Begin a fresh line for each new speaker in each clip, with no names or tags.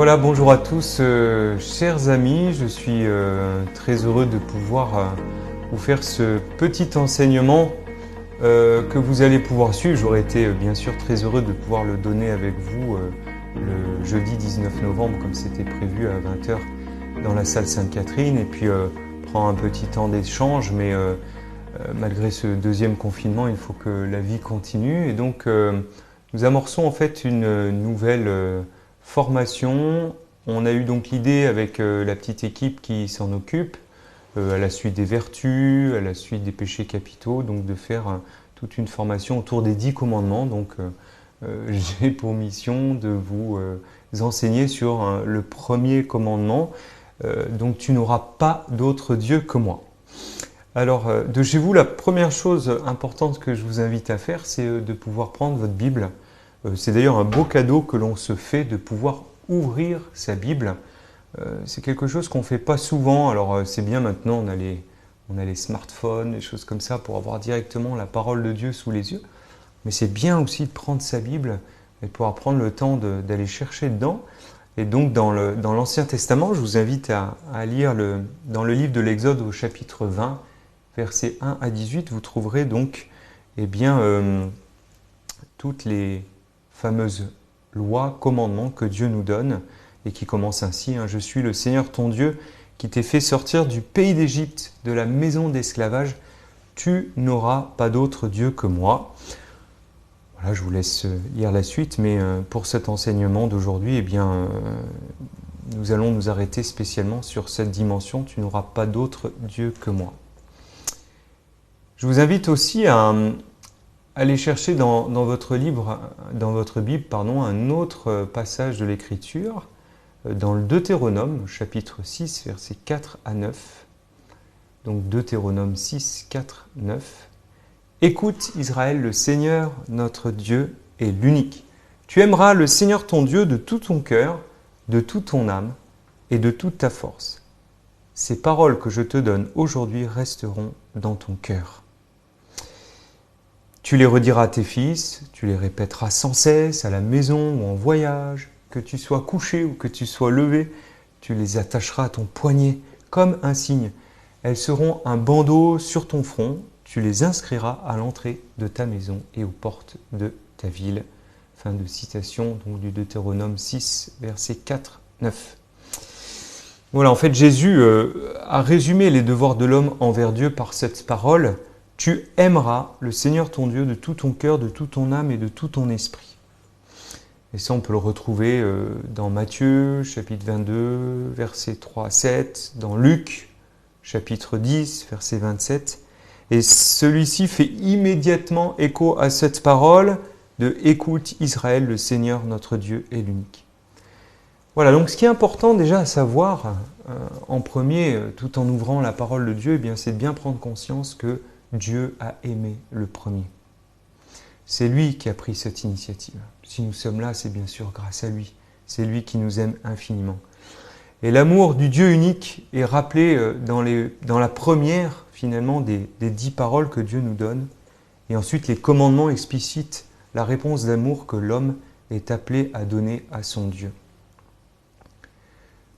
Voilà, bonjour à tous, chers amis, je suis très heureux de pouvoir vous faire ce petit enseignement que vous allez pouvoir suivre. J'aurais été bien sûr très heureux de pouvoir le donner avec vous le jeudi 19 novembre comme c'était prévu à 20h dans la salle Sainte-Catherine et puis prendre un petit temps d'échange, mais malgré ce deuxième confinement, il faut que la vie continue et donc nous amorçons en fait une nouvelle formation. On a eu donc l'idée avec la petite équipe qui s'en occupe, à la suite des vertus, à la suite des péchés capitaux, donc de faire toute une formation autour des 10 commandements. Donc j'ai pour mission de vous enseigner sur le premier commandement. Donc tu n'auras pas d'autre Dieu que moi. Alors de chez vous, la première chose importante que je vous invite à faire, c'est de pouvoir prendre votre Bible. C'est d'ailleurs un beau cadeau que l'on se fait de pouvoir ouvrir sa Bible. C'est quelque chose qu'on ne fait pas souvent. Alors c'est bien maintenant, on a les smartphones, des choses comme ça pour avoir directement la parole de Dieu sous les yeux. Mais c'est bien aussi de prendre sa Bible et de pouvoir prendre le temps d'aller chercher dedans. Et donc dans l'Ancien Testament, je vous invite à lire dans le livre de l'Exode au chapitre 20, versets 1 à 18, vous trouverez donc toutes les fameuses lois, commandements que Dieu nous donne et qui commencent ainsi. Je suis le Seigneur ton Dieu qui t'ai fait sortir du pays d'Égypte, de la maison d'esclavage. Tu n'auras pas d'autre Dieu que moi. Voilà, je vous laisse lire la suite, mais pour cet enseignement d'aujourd'hui, nous allons nous arrêter spécialement sur cette dimension. Tu n'auras pas d'autre Dieu que moi. Je vous invite aussi à aller chercher dans votre Bible, un autre passage de l'Écriture, dans le Deutéronome, chapitre 6, versets 4 à 9. Donc Deutéronome 6, 4, 9. Écoute Israël, le Seigneur notre Dieu est l'unique. Tu aimeras le Seigneur ton Dieu de tout ton cœur, de toute ton âme et de toute ta force. Ces paroles que je te donne aujourd'hui resteront dans ton cœur. Tu les rediras à tes fils, tu les répéteras sans cesse à la maison ou en voyage, que tu sois couché ou que tu sois levé, tu les attacheras à ton poignet comme un signe. Elles seront un bandeau sur ton front, tu les inscriras à l'entrée de ta maison et aux portes de ta ville. Fin de citation donc, du Deutéronome 6, versets 4, 9. Voilà, en fait, Jésus a résumé les devoirs de l'homme envers Dieu par cette parole. Tu aimeras le Seigneur ton Dieu de tout ton cœur, de toute ton âme et de tout ton esprit. Et ça, on peut le retrouver dans Matthieu, chapitre 22, versets 3 à 7, dans Luc, chapitre 10, verset 27. Et celui-ci fait immédiatement écho à cette parole de « Écoute Israël, le Seigneur notre Dieu est l'unique ». Voilà, donc ce qui est important déjà à savoir, en premier, tout en ouvrant la parole de Dieu, c'est de bien prendre conscience que Dieu a aimé le premier. C'est lui qui a pris cette initiative. Si nous sommes là, c'est bien sûr grâce à lui. C'est lui qui nous aime infiniment. Et l'amour du Dieu unique est rappelé dans la première, finalement, des 10 paroles que Dieu nous donne. Et ensuite, les commandements explicitent la réponse d'amour que l'homme est appelé à donner à son Dieu.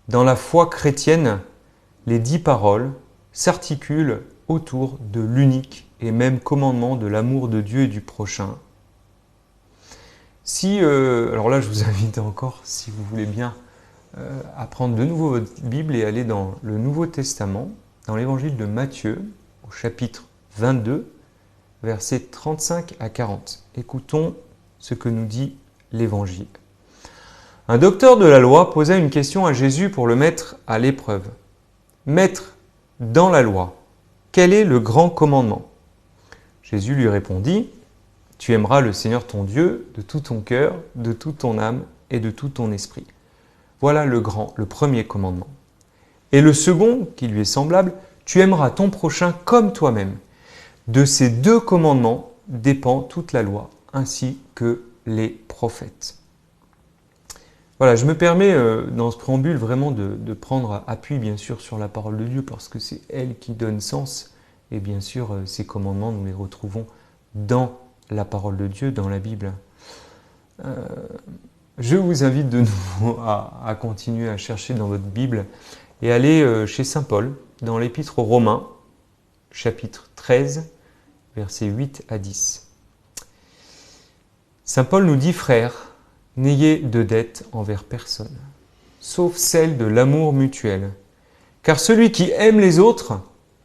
Dans la foi chrétienne, les 10 paroles s'articulent autour de l'unique et même commandement de l'amour de Dieu et du prochain. Alors là, je vous invite encore, si vous voulez bien, à prendre de nouveau votre Bible et aller dans le Nouveau Testament, dans l'évangile de Matthieu, au chapitre 22, versets 35 à 40. Écoutons ce que nous dit l'évangile. Un docteur de la loi posa une question à Jésus pour le mettre à l'épreuve. « Maître, dans la loi, quel est le grand commandement ?» Jésus lui répondit, « Tu aimeras le Seigneur ton Dieu de tout ton cœur, de toute ton âme et de tout ton esprit. Voilà le premier commandement. Et le second, qui lui est semblable, tu aimeras ton prochain comme toi-même. De ces 2 commandements dépend toute la loi, ainsi que les prophètes. » Voilà, je me permets dans ce préambule vraiment de prendre appui bien sûr sur la parole de Dieu parce que c'est elle qui donne sens et bien sûr ces commandements nous les retrouvons dans la parole de Dieu, dans la Bible. Je vous invite de nouveau à continuer à chercher dans votre Bible et aller chez Saint Paul, dans l'Épître aux Romains, chapitre 13, versets 8 à 10. Saint Paul nous dit, frères, n'ayez de dette envers personne, sauf celle de l'amour mutuel, car celui qui aime les autres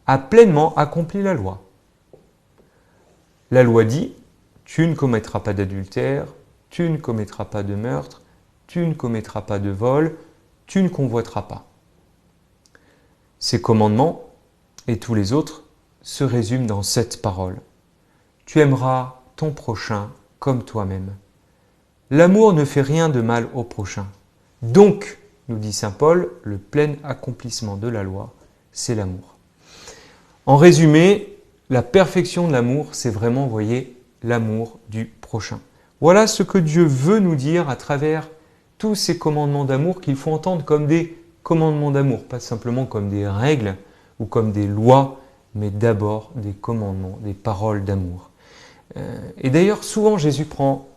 a pleinement accompli la loi. La loi dit, tu ne commettras pas d'adultère, tu ne commettras pas de meurtre, tu ne commettras pas de vol, tu ne convoiteras pas. Ces commandements, et tous les autres, se résument dans cette parole. Tu aimeras ton prochain comme toi-même. L'amour ne fait rien de mal au prochain. Donc, nous dit saint Paul, le plein accomplissement de la loi, c'est l'amour. En résumé, la perfection de l'amour, c'est vraiment, vous voyez, l'amour du prochain. Voilà ce que Dieu veut nous dire à travers tous ces commandements d'amour qu'il faut entendre comme des commandements d'amour, pas simplement comme des règles ou comme des lois, mais d'abord des commandements, des paroles d'amour. Et d'ailleurs, souvent Jésus prend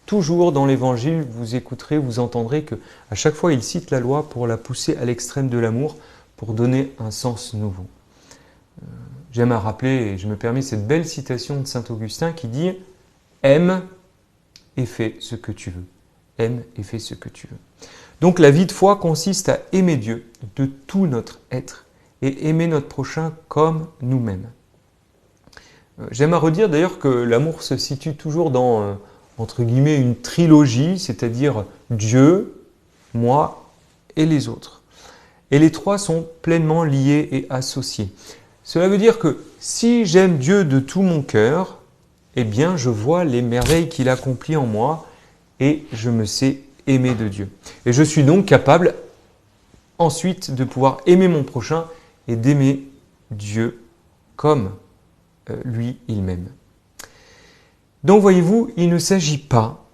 toujours dans l'Évangile, vous écouterez, vous entendrez qu'à chaque fois il cite la loi pour la pousser à l'extrême de l'amour, pour donner un sens nouveau. J'aime à rappeler, et je me permets cette belle citation de saint Augustin qui dit « Aime et fais ce que tu veux. Aime et fais ce que tu veux. » Donc la vie de foi consiste à aimer Dieu de tout notre être et aimer notre prochain comme nous-mêmes. J'aime à redire d'ailleurs que l'amour se situe toujours dans, entre guillemets, une trilogie, c'est-à-dire Dieu, moi et les autres. Et les trois sont pleinement liés et associés. Cela veut dire que si j'aime Dieu de tout mon cœur, eh bien je vois les merveilles qu'il accomplit en moi et je me sais aimer de Dieu. Et je suis donc capable ensuite de pouvoir aimer mon prochain et d'aimer Dieu comme lui, il m'aime. Donc voyez-vous, il ne s'agit pas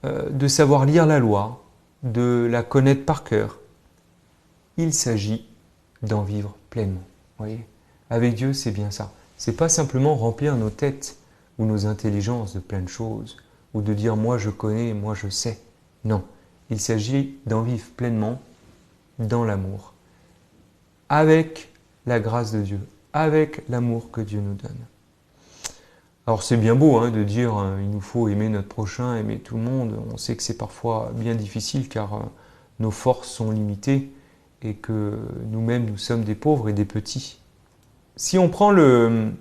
de savoir lire la loi, de la connaître par cœur. Il s'agit d'en vivre pleinement. Voyez, avec Dieu, c'est bien ça. C'est pas simplement remplir nos têtes ou nos intelligences de plein de choses, ou de dire moi je connais, moi je sais. Non, il s'agit d'en vivre pleinement dans l'amour, avec la grâce de Dieu, avec l'amour que Dieu nous donne. Alors c'est bien beau de dire il nous faut aimer notre prochain, aimer tout le monde. On sait que c'est parfois bien difficile car nos forces sont limitées et que nous-mêmes nous sommes des pauvres et des petits. Si on prend le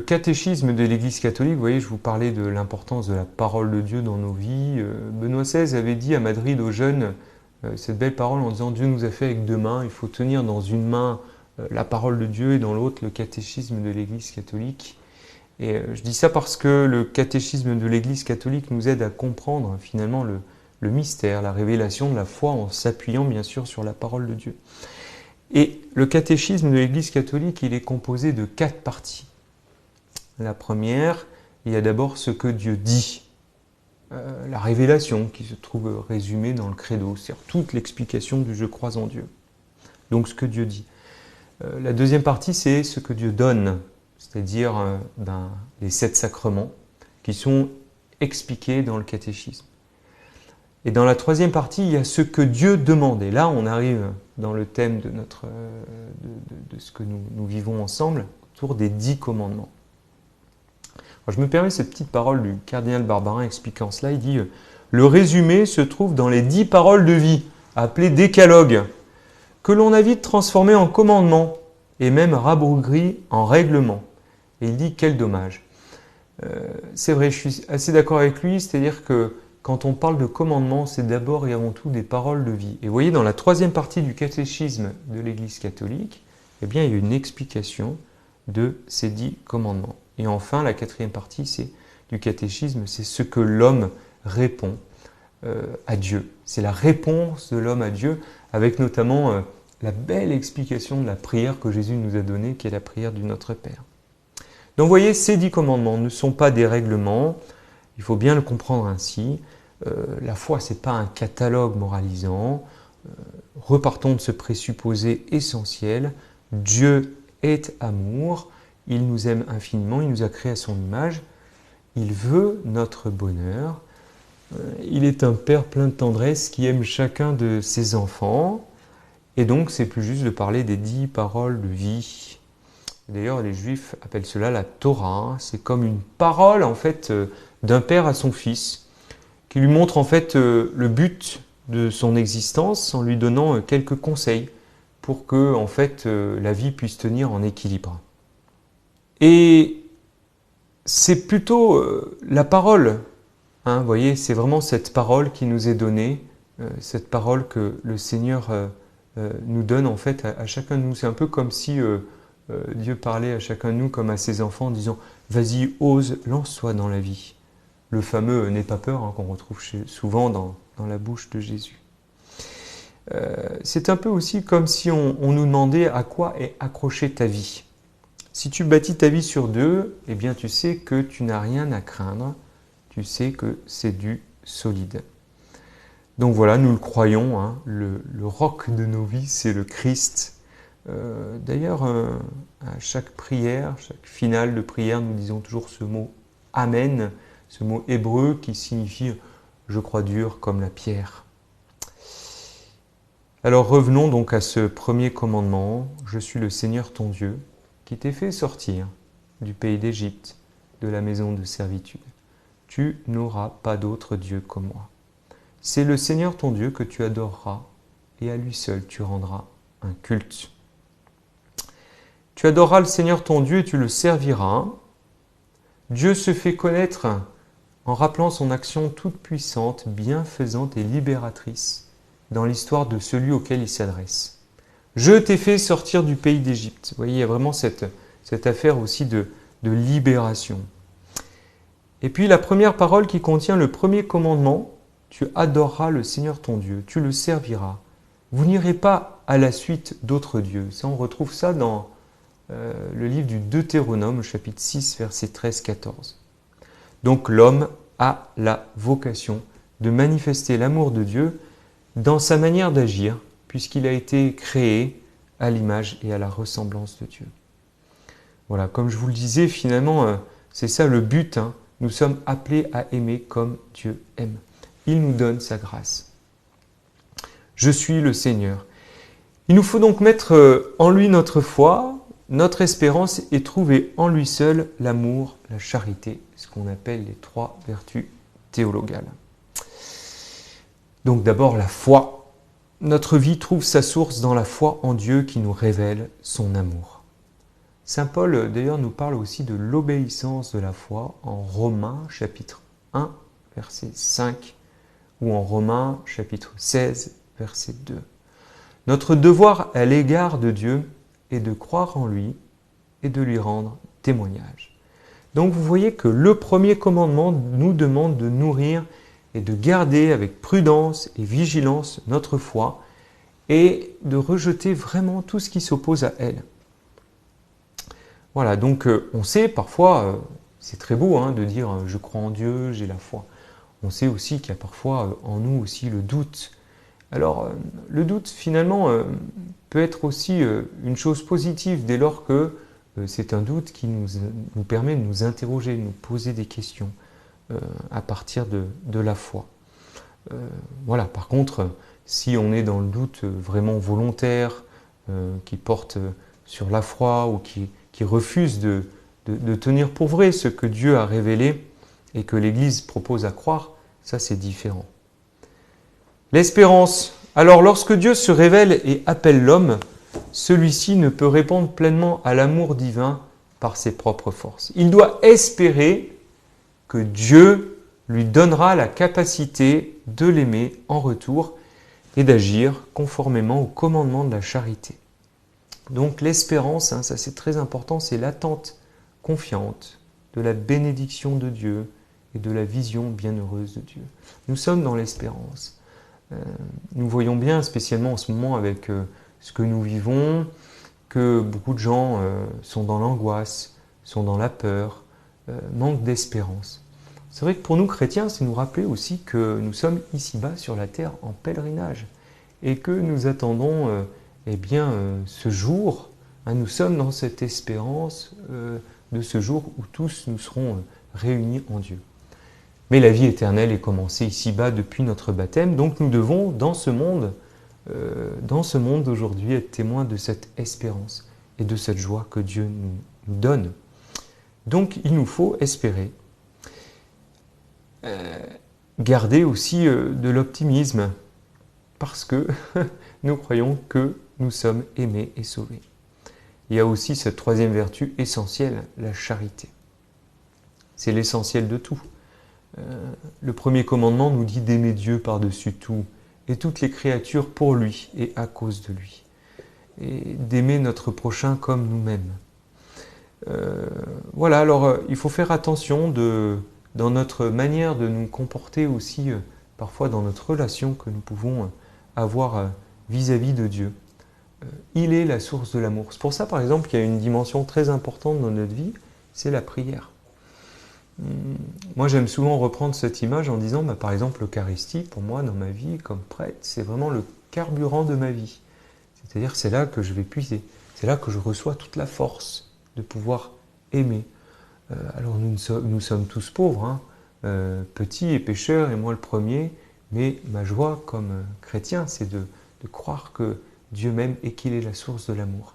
catéchisme de l'Église catholique, vous voyez, je vous parlais de l'importance de la parole de Dieu dans nos vies. Benoît XVI avait dit à Madrid aux jeunes cette belle parole en disant « Dieu nous a fait avec deux mains, il faut tenir dans une main la parole de Dieu et dans l'autre le catéchisme de l'Église catholique ». Et je dis ça parce que le catéchisme de l'Église catholique nous aide à comprendre finalement le mystère, la révélation de la foi en s'appuyant bien sûr sur la parole de Dieu. Et le catéchisme de l'Église catholique, il est composé de 4 parties. La première, il y a d'abord ce que Dieu dit, la révélation qui se trouve résumée dans le credo, c'est-à-dire toute l'explication du « je crois en Dieu ». Donc ce que Dieu dit. La deuxième partie, c'est ce que Dieu donne, c'est-à-dire les 7 sacrements qui sont expliqués dans le catéchisme. Et dans la troisième partie, il y a ce que Dieu demande. Et là, on arrive dans le thème de ce que nous vivons ensemble, autour des 10 commandements. Alors, je me permets cette petite parole du cardinal Barbarin expliquant cela. Il dit « Le résumé se trouve dans les 10 paroles de vie, appelées décalogues, que l'on a vite transformées en commandements et même rabougries en règlements. » Et il dit « Quel dommage !» C'est vrai, je suis assez d'accord avec lui, c'est-à-dire que quand on parle de commandements, c'est d'abord et avant tout des paroles de vie. Et vous voyez, dans la troisième partie du catéchisme de l'Église catholique, eh bien, il y a une explication de ces 10 commandements. Et enfin, la quatrième partie du catéchisme, c'est ce que l'homme répond à Dieu. C'est la réponse de l'homme à Dieu, avec notamment la belle explication de la prière que Jésus nous a donnée, qui est la prière du Notre Père. Donc vous voyez, ces 10 commandements ne sont pas des règlements, il faut bien le comprendre ainsi. La foi, ce n'est pas un catalogue moralisant. Repartons de ce présupposé essentiel. Dieu est amour, il nous aime infiniment, il nous a créés à son image, il veut notre bonheur. Il est un Père plein de tendresse qui aime chacun de ses enfants. Et donc, c'est plus juste de parler des 10 paroles de vie. D'ailleurs, les Juifs appellent cela la Torah. C'est comme une parole, en fait, d'un père à son fils, qui lui montre, en fait, le but de son existence en lui donnant quelques conseils pour que, en fait, la vie puisse tenir en équilibre. Et c'est plutôt la parole. Vous voyez, c'est vraiment cette parole qui nous est donnée, cette parole que le Seigneur nous donne en fait à chacun de nous. C'est un peu comme si Dieu parlait à chacun de nous comme à ses enfants en disant « Vas-y, ose, lance-toi dans la vie ». Le fameux « N'aie pas peur qu'on retrouve souvent dans la bouche de Jésus. C'est un peu aussi comme si on nous demandait à quoi est accrochée ta vie. Si tu bâtis ta vie sur Dieu, eh bien tu sais que tu n'as rien à craindre. Tu sais que c'est du solide. Donc voilà, nous le croyons, le roc de nos vies, c'est le Christ. D'ailleurs, à chaque prière, chaque finale de prière, nous disons toujours ce mot « Amen », ce mot hébreu qui signifie « je crois dur comme la pierre ». Alors revenons donc à ce premier commandement « Je suis le Seigneur ton Dieu, qui t'ai fait sortir du pays d'Égypte, de la maison de servitude. Tu n'auras pas d'autre Dieu que moi. C'est le Seigneur ton Dieu que tu adoreras, et à lui seul tu rendras un culte. Tu adoreras le Seigneur ton Dieu et tu le serviras. Dieu se fait connaître en rappelant son action toute puissante, bienfaisante et libératrice dans l'histoire de celui auquel il s'adresse. Je t'ai fait sortir du pays d'Égypte. Vous voyez, il y a vraiment cette affaire aussi de libération. Et puis la première parole qui contient le premier commandement, tu adoreras le Seigneur ton Dieu, tu le serviras. Vous n'irez pas à la suite d'autres dieux. Ça, on retrouve ça dans le livre du Deutéronome, chapitre 6, versets 13-14. Donc l'homme a la vocation de manifester l'amour de Dieu dans sa manière d'agir, puisqu'il a été créé à l'image et à la ressemblance de Dieu. Voilà, comme je vous le disais, finalement, c'est ça le but. Nous sommes appelés à aimer comme Dieu aime. Il nous donne sa grâce. Je suis le Seigneur. Il nous faut donc mettre en lui notre foi, notre espérance et trouver en lui seul l'amour, la charité, ce qu'on appelle les 3 vertus théologales. Donc d'abord la foi. Notre vie trouve sa source dans la foi en Dieu qui nous révèle son amour. Saint Paul d'ailleurs nous parle aussi de l'obéissance de la foi en Romains chapitre 1 verset 5 ou en Romains chapitre 16 verset 2. Notre devoir à l'égard de Dieu est de croire en lui et de lui rendre témoignage. Donc vous voyez que le premier commandement nous demande de nourrir et de garder avec prudence et vigilance notre foi et de rejeter vraiment tout ce qui s'oppose à elle. Voilà, donc on sait parfois, c'est très beau de dire « je crois en Dieu, j'ai la foi ». On sait aussi qu'il y a parfois en nous aussi le doute. Alors le doute finalement peut être aussi une chose positive dès lors que c'est un doute qui nous permet de nous interroger, de nous poser des questions à partir de la foi. Voilà, par contre, si on est dans le doute vraiment volontaire, qui porte sur la foi ou qui refuse de tenir pour vrai ce que Dieu a révélé et que l'Église propose à croire, ça c'est différent. L'espérance. Alors lorsque Dieu se révèle et appelle l'homme, celui-ci ne peut répondre pleinement à l'amour divin par ses propres forces. Il doit espérer que Dieu lui donnera la capacité de l'aimer en retour et d'agir conformément au commandement de la charité. Donc l'espérance, ça c'est très important, c'est l'attente confiante de la bénédiction de Dieu et de la vision bienheureuse de Dieu. Nous sommes dans l'espérance. Nous voyons bien, spécialement en ce moment avec ce que nous vivons, que beaucoup de gens sont dans l'angoisse, sont dans la peur, manquent d'espérance. C'est vrai que pour nous chrétiens, c'est nous rappeler aussi que nous sommes ici-bas sur la terre en pèlerinage et que nous attendons ce jour. Nous sommes dans cette espérance de ce jour où tous nous serons réunis en Dieu. Mais la vie éternelle est commencée ici-bas depuis notre baptême, donc nous devons, dans ce monde d'aujourd'hui, être témoins de cette espérance et de cette joie que Dieu nous donne. Donc il nous faut espérer. Garder aussi de l'optimisme, parce que nous croyons que nous sommes aimés et sauvés. Il y a aussi cette troisième vertu essentielle, la charité. C'est l'essentiel de tout. Le premier commandement nous dit d'aimer Dieu par-dessus tout, et toutes les créatures pour lui et à cause de lui. Et d'aimer notre prochain comme nous-mêmes. Voilà, alors il faut faire attention dans notre manière de nous comporter aussi, parfois dans notre relation que nous pouvons avoir vis-à-vis de Dieu. Il est la source de l'amour. C'est pour ça, par exemple, qu'il y a une dimension très importante dans notre vie, c'est la prière. Moi, j'aime souvent reprendre cette image en disant, par exemple, l'Eucharistie, pour moi, dans ma vie, comme prêtre, c'est vraiment le carburant de ma vie. C'est-à-dire, c'est là que je vais puiser. C'est là que je reçois toute la force de pouvoir aimer. Alors, nous sommes tous pauvres, petits et pécheurs, et moi le premier, mais ma joie comme chrétien, c'est de croire que Dieu m'aime et qu'il est la source de l'amour.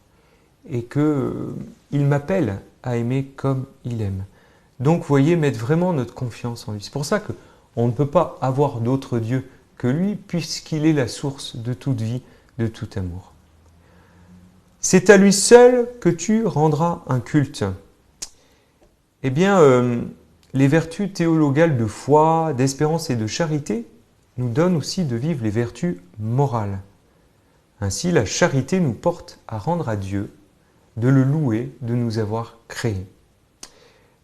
Et qu'il m'appelle à aimer comme il aime. Donc, vous voyez, mettre vraiment notre confiance en lui. C'est pour ça qu'on ne peut pas avoir d'autre Dieu que lui, puisqu'il est la source de toute vie, de tout amour. C'est à lui seul que tu rendras un culte. Eh bien, les vertus théologales de foi, d'espérance et de charité nous donnent aussi de vivre les vertus morales. Ainsi, la charité nous porte à rendre à Dieu, de le louer, de nous avoir créés.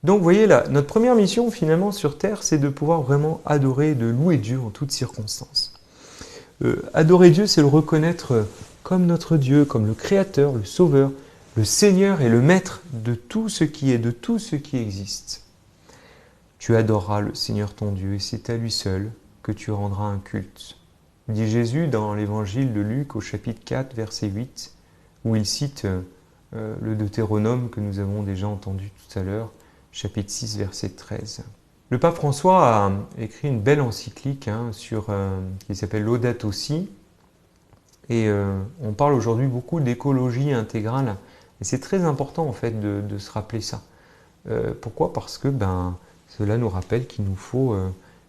Donc, vous voyez là, notre première mission finalement sur Terre, c'est de pouvoir vraiment adorer, de louer Dieu en toutes circonstances. Adorer Dieu, c'est le reconnaître comme notre Dieu, comme le Créateur, le Sauveur, le Seigneur et le Maître de tout ce qui est, de tout ce qui existe. Tu adoreras le Seigneur ton Dieu et c'est à lui seul que tu rendras un culte. Dit Jésus dans l'évangile de Luc au chapitre 4, verset 8, où il cite le Deutéronome que nous avons déjà entendu tout à l'heure, chapitre 6, verset 13. Le pape François a écrit une belle encyclique qui s'appelle Laudato Si, et on parle aujourd'hui beaucoup d'écologie intégrale, et c'est très important en fait de se rappeler ça. Pourquoi ? Parce que cela nous rappelle qu'il nous faut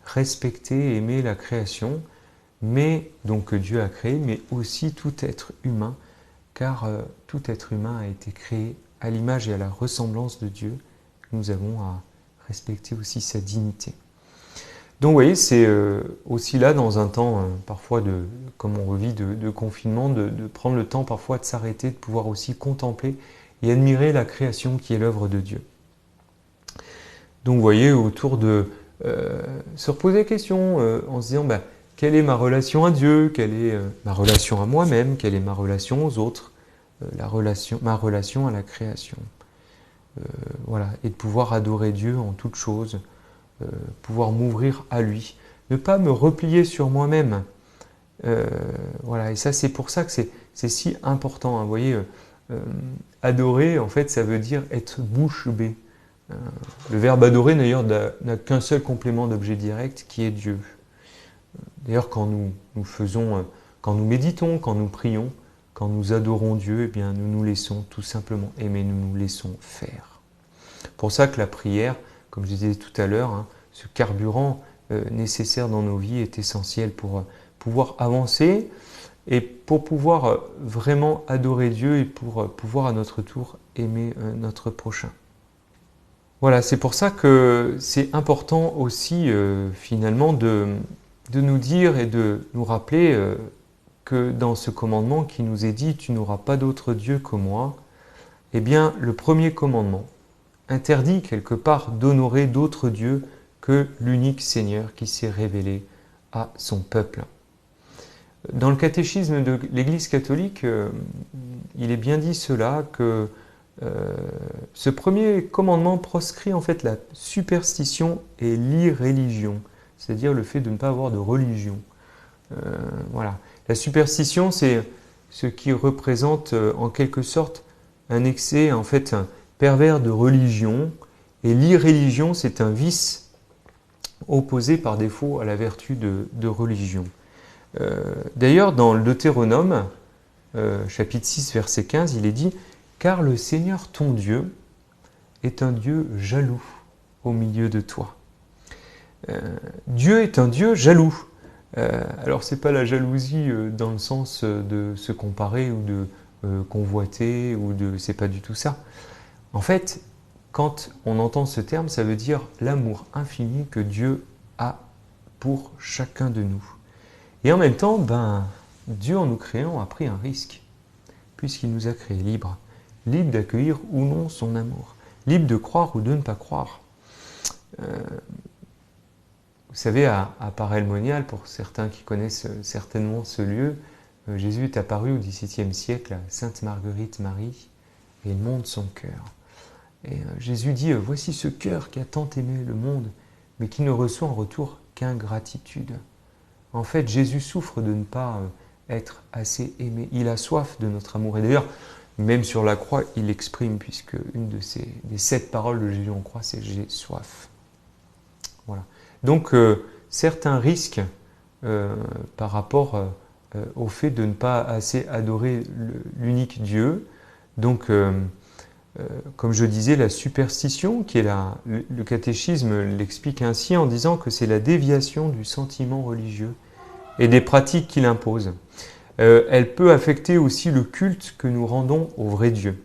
respecter, aimer la création, mais donc que Dieu a créé, mais aussi tout être humain, car tout être humain a été créé à l'image et à la ressemblance de Dieu. Nous avons à respecter aussi sa dignité. Donc vous voyez, c'est aussi là dans un temps parfois comme on revit de confinement, de prendre le temps parfois de s'arrêter, de pouvoir aussi contempler et admirer la création qui est l'œuvre de Dieu. Donc vous voyez, autour de se reposer la question en se disant quelle est ma relation à Dieu, quelle est ma relation à moi-même, quelle est ma relation aux autres, ma relation à la création. Voilà, et de pouvoir adorer Dieu en toutes choses, pouvoir m'ouvrir à lui, ne pas me replier sur moi-même. Voilà, et ça c'est pour ça que c'est si important. Vous voyez, adorer, en fait, ça veut dire être bouche bée. Le verbe adorer, d'ailleurs, n'a qu'un seul complément d'objet direct, qui est Dieu. D'ailleurs, quand quand nous méditons, quand nous prions, quand nous adorons Dieu, eh bien, nous nous laissons tout simplement aimer, nous nous laissons faire. Pour ça que la prière, comme je disais tout à l'heure, ce carburant nécessaire dans nos vies est essentiel pour pouvoir avancer et pour pouvoir vraiment adorer Dieu et pour pouvoir à notre tour aimer notre prochain. Voilà, c'est pour ça que c'est important aussi finalement de nous dire et de nous rappeler que dans ce commandement qui nous est dit « Tu n'auras pas d'autre Dieu que moi », eh bien le premier commandement interdit quelque part d'honorer d'autres dieux que l'unique Seigneur qui s'est révélé à son peuple. Dans le catéchisme de l'Église catholique, il est bien dit cela, que ce premier commandement proscrit en fait la superstition et l'irréligion, c'est-à-dire le fait de ne pas avoir de religion. Voilà. La superstition, c'est ce qui représente en quelque sorte un excès, en fait, un pervers de religion, et l'irréligion, c'est un vice opposée par défaut à la vertu de religion. D'ailleurs, dans le Deutéronome, chapitre 6, verset 15, il est dit « Car le Seigneur ton Dieu est un Dieu jaloux au milieu de toi. » Dieu est un Dieu jaloux. Alors, ce n'est pas la jalousie dans le sens de se comparer ou de convoiter, c'est pas du tout ça. En fait, quand on entend ce terme, ça veut dire l'amour infini que Dieu a pour chacun de nous. Et en même temps, Dieu, en nous créant, a pris un risque, puisqu'il nous a créés libres, libres d'accueillir ou non son amour, libres de croire ou de ne pas croire. Vous savez, à Paray-le-Monial, pour certains qui connaissent certainement ce lieu, Jésus est apparu au XVIIe siècle à Sainte Marguerite Marie, et il montre son cœur. Et Jésus dit « Voici ce cœur qui a tant aimé le monde, mais qui ne reçoit en retour qu'ingratitude. » En fait, Jésus souffre de ne pas être assez aimé. Il a soif de notre amour. Et d'ailleurs, même sur la croix, il l'exprime, puisque une des 7 paroles de Jésus en croix, c'est « J'ai soif ». Voilà. Donc, certains risques par rapport au fait de ne pas assez adorer l'unique Dieu. Donc, comme je disais, la superstition, qui est le catéchisme l'explique ainsi en disant que c'est la déviation du sentiment religieux et des pratiques qu'il impose. Elle peut affecter aussi le culte que nous rendons au vrai Dieu.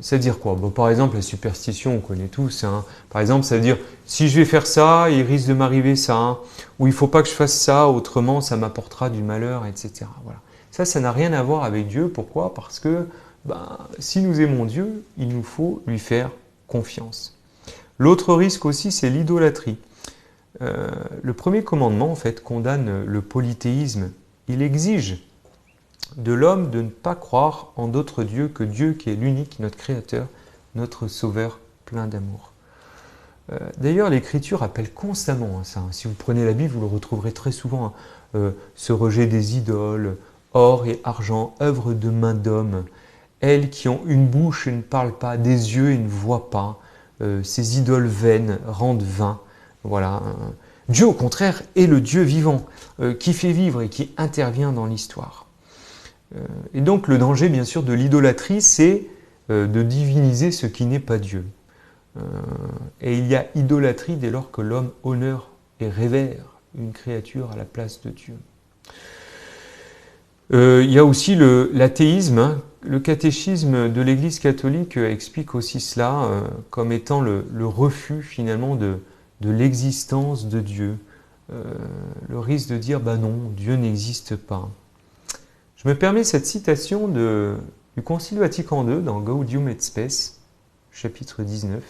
C'est-à-dire quoi ? Par exemple, la superstition, on connaît tous. Par exemple, ça veut dire, si je vais faire ça, il risque de m'arriver ça, ou il ne faut pas que je fasse ça, autrement ça m'apportera du malheur, etc. Voilà. Ça n'a rien à voir avec Dieu. Pourquoi ? Parce que si nous aimons Dieu, il nous faut lui faire confiance. L'autre risque aussi, c'est l'idolâtrie. Le premier commandement, en fait, condamne le polythéisme. Il exige de l'homme de ne pas croire en d'autres dieux que Dieu qui est l'unique, notre Créateur, notre Sauveur plein d'amour. D'ailleurs, l'Écriture appelle constamment ça. Si vous prenez la Bible, vous le retrouverez très souvent. Ce rejet des idoles, or et argent, œuvre de main d'homme. Elles qui ont une bouche et ne parlent pas, des yeux et ne voient pas, ces idoles vaines rendent vain. Voilà. Dieu, au contraire, est le Dieu vivant, qui fait vivre et qui intervient dans l'histoire. Et donc, le danger, bien sûr, de l'idolâtrie, c'est de diviniser ce qui n'est pas Dieu. Et il y a idolâtrie dès lors que l'homme honore et révère une créature à la place de Dieu. Il y a aussi l'athéisme. Le catéchisme de l'Église catholique explique aussi cela comme étant le refus finalement de l'existence de Dieu. Le risque de dire non, Dieu n'existe pas. Je me permets cette citation du Concile Vatican II dans Gaudium et Spes, chapitre 19,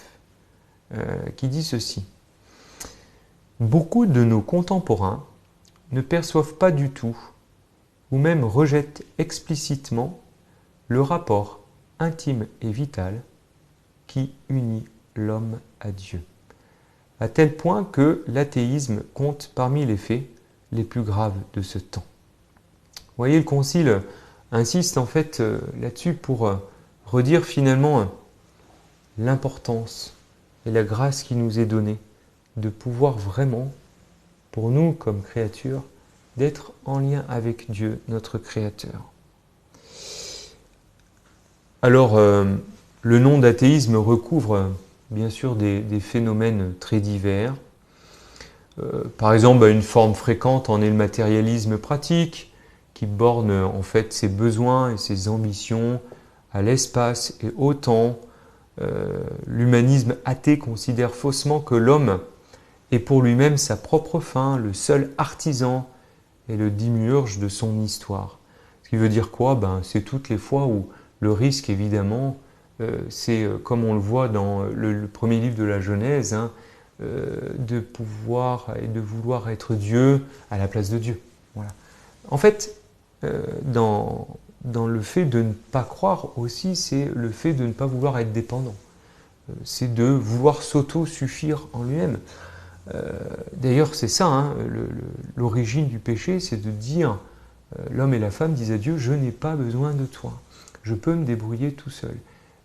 qui dit ceci. Beaucoup de nos contemporains ne perçoivent pas du tout, ou même rejettent explicitement, le rapport intime et vital qui unit l'homme à Dieu, à tel point que l'athéisme compte parmi les faits les plus graves de ce temps. Vous voyez, le Concile insiste en fait là-dessus pour redire finalement l'importance et la grâce qui nous est donnée de pouvoir vraiment, pour nous comme créatures, d'être en lien avec Dieu, notre Créateur. Alors, le nom d'athéisme recouvre bien sûr des phénomènes très divers. Par exemple, une forme fréquente en est le matérialisme pratique, qui borne en fait ses besoins et ses ambitions à l'espace et au temps. L'humanisme athée considère faussement que l'homme est pour lui-même sa propre fin, le seul artisan et le démiurge de son histoire. Ce qui veut dire quoi ? C'est toutes les fois où le risque, évidemment, c'est, comme on le voit dans le premier livre de la Genèse, de pouvoir et de vouloir être Dieu à la place de Dieu. Voilà. En fait, dans le fait de ne pas croire aussi, c'est le fait de ne pas vouloir être dépendant. C'est de vouloir s'auto-suffire en lui-même. D'ailleurs, c'est ça, l'origine du péché, c'est de dire, l'homme et la femme disent à Dieu, je n'ai pas besoin de toi, je peux me débrouiller tout seul.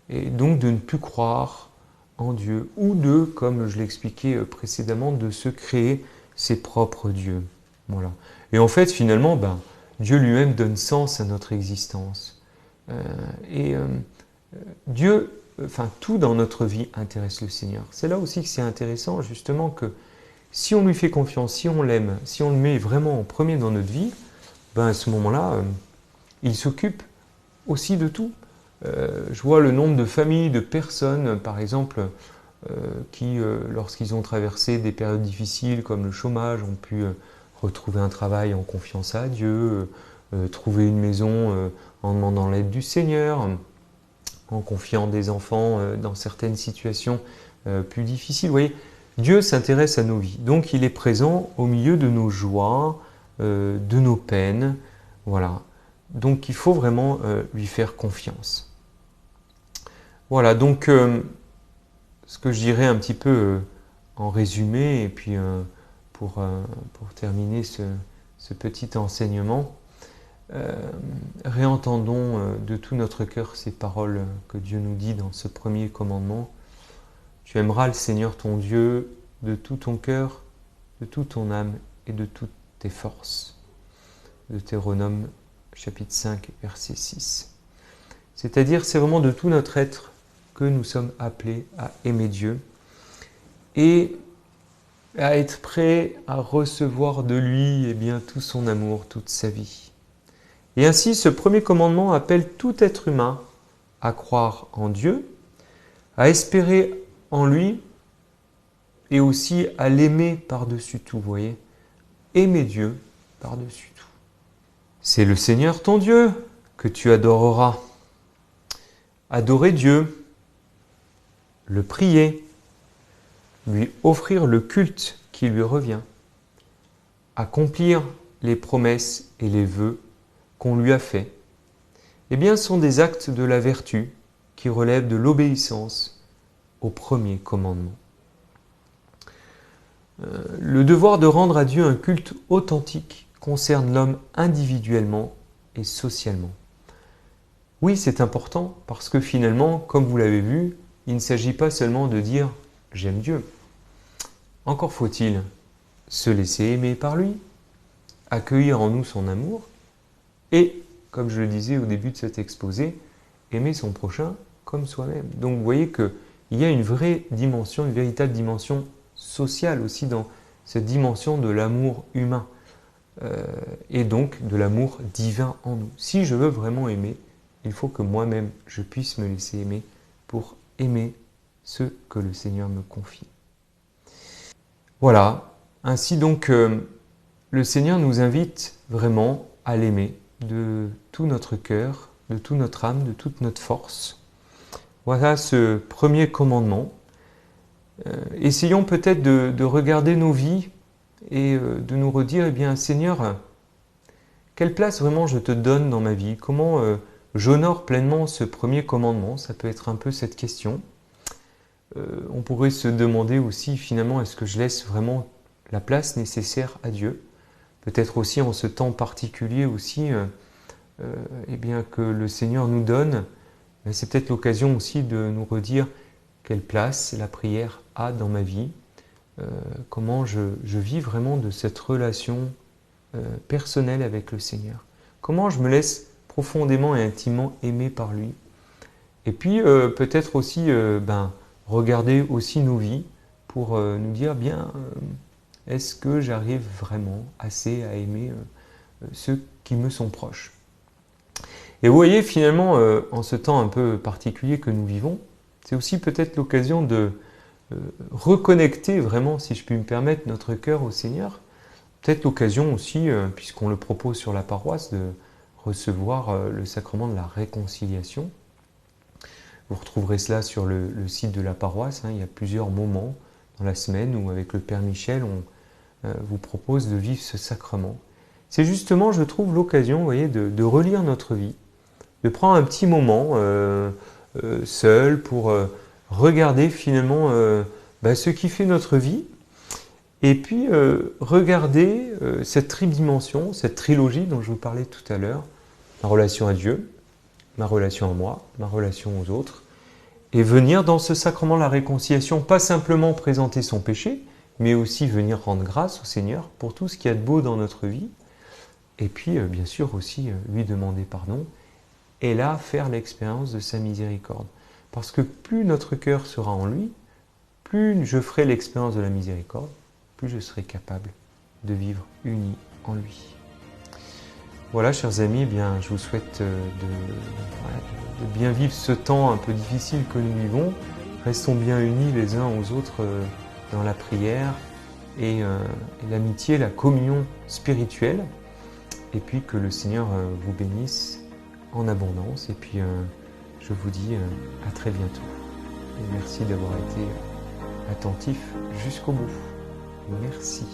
Et donc de ne plus croire en Dieu, ou de, comme je l'expliquais précédemment, de se créer ses propres dieux. Voilà. Et en fait, finalement, Dieu lui-même donne sens à notre existence. Et Dieu, tout dans notre vie intéresse le Seigneur. C'est là aussi que c'est intéressant, justement, que si on lui fait confiance, si on l'aime, si on le met vraiment en premier dans notre vie, à ce moment-là, il s'occupe aussi de tout. Je vois le nombre de familles, de personnes, par exemple, qui, lorsqu'ils ont traversé des périodes difficiles comme le chômage, ont pu retrouver un travail en confiance à Dieu, trouver une maison en demandant l'aide du Seigneur, en confiant des enfants dans certaines situations plus difficiles. Vous voyez, Dieu s'intéresse à nos vies. Donc il est présent au milieu de nos joies, de nos peines. Voilà. Donc il faut vraiment lui faire confiance. Voilà, donc ce que je dirais un petit peu en résumé, et puis pour terminer ce petit enseignement, réentendons de tout notre cœur ces paroles que Dieu nous dit dans ce premier commandement. Tu aimeras le Seigneur ton Dieu de tout ton cœur, de toute ton âme et de toutes tes forces. Deutéronome chapitre 5, verset 6. C'est-à-dire, c'est vraiment de tout notre être que nous sommes appelés à aimer Dieu et à être prêts à recevoir de lui tout son amour, toute sa vie. Et ainsi, ce premier commandement appelle tout être humain à croire en Dieu, à espérer en lui et aussi à l'aimer par-dessus tout, vous voyez. Aimer Dieu par-dessus tout. C'est le Seigneur ton Dieu que tu adoreras. Adorer Dieu, le prier, lui offrir le culte qui lui revient, accomplir les promesses et les vœux qu'on lui a faits, sont des actes de la vertu qui relèvent de l'obéissance au premier commandement. Le devoir de rendre à Dieu un culte authentique concerne l'homme individuellement et socialement. Oui, c'est important parce que finalement, comme vous l'avez vu, il ne s'agit pas seulement de dire « j'aime Dieu ». Encore faut-il se laisser aimer par lui, accueillir en nous son amour et, comme je le disais au début de cet exposé, aimer son prochain comme soi-même. Donc vous voyez qu'il y a une vraie dimension, une véritable dimension sociale aussi dans cette dimension de l'amour humain et donc de l'amour divin en nous. Si je veux vraiment aimer, il faut que moi-même je puisse me laisser aimer pour aimer ce que le Seigneur me confie. Voilà, ainsi donc le Seigneur nous invite vraiment à l'aimer de tout notre cœur, de toute notre âme, de toute notre force. Voilà ce premier commandement. Essayons peut-être de regarder nos vies et de nous redire, Seigneur, quelle place vraiment je te donne dans ma vie? Comment j'honore pleinement ce premier commandement? Ça peut être un peu cette question. On pourrait se demander aussi, finalement, est-ce que je laisse vraiment la place nécessaire à Dieu? Peut-être aussi en ce temps particulier aussi, que le Seigneur nous donne, c'est peut-être l'occasion aussi de nous redire quelle place la prière a dans ma vie, comment je vis vraiment de cette relation personnelle avec le Seigneur. Comment je me laisse profondément et intimement aimer par lui. Et puis peut-être aussi regarder aussi nos vies pour nous dire est-ce que j'arrive vraiment assez à aimer ceux qui me sont proches. Et vous voyez finalement en ce temps un peu particulier que nous vivons, c'est aussi peut-être l'occasion de reconnecter vraiment, si je puis me permettre, notre cœur au Seigneur. Peut-être l'occasion aussi, puisqu'on le propose sur la paroisse, de recevoir le sacrement de la réconciliation. Vous retrouverez cela sur le site de la paroisse. Il y a plusieurs moments dans la semaine où, avec le Père Michel, on vous propose de vivre ce sacrement. C'est justement, je trouve, l'occasion, vous voyez, de relire notre vie, de prendre un petit moment seul pour regarder finalement ce qui fait notre vie, et puis regarder cette tridimension, cette trilogie dont je vous parlais tout à l'heure, ma relation à Dieu, ma relation à moi, ma relation aux autres, Et venir dans ce sacrement de la réconciliation, pas simplement présenter son péché, mais aussi venir rendre grâce au Seigneur pour tout ce qu'il y a de beau dans notre vie. Et puis, bien sûr, aussi lui demander pardon. Et là, faire l'expérience de sa miséricorde. Parce que plus notre cœur sera en lui, plus je ferai l'expérience de la miséricorde, plus je serai capable de vivre uni en lui. Voilà, chers amis, eh bien, je vous souhaite de bien vivre ce temps un peu difficile que nous vivons. Restons bien unis les uns aux autres dans la prière et l'amitié, la communion spirituelle. Et puis que le Seigneur vous bénisse en abondance. Et puis je vous dis à très bientôt. Et merci d'avoir été attentif jusqu'au bout. Merci.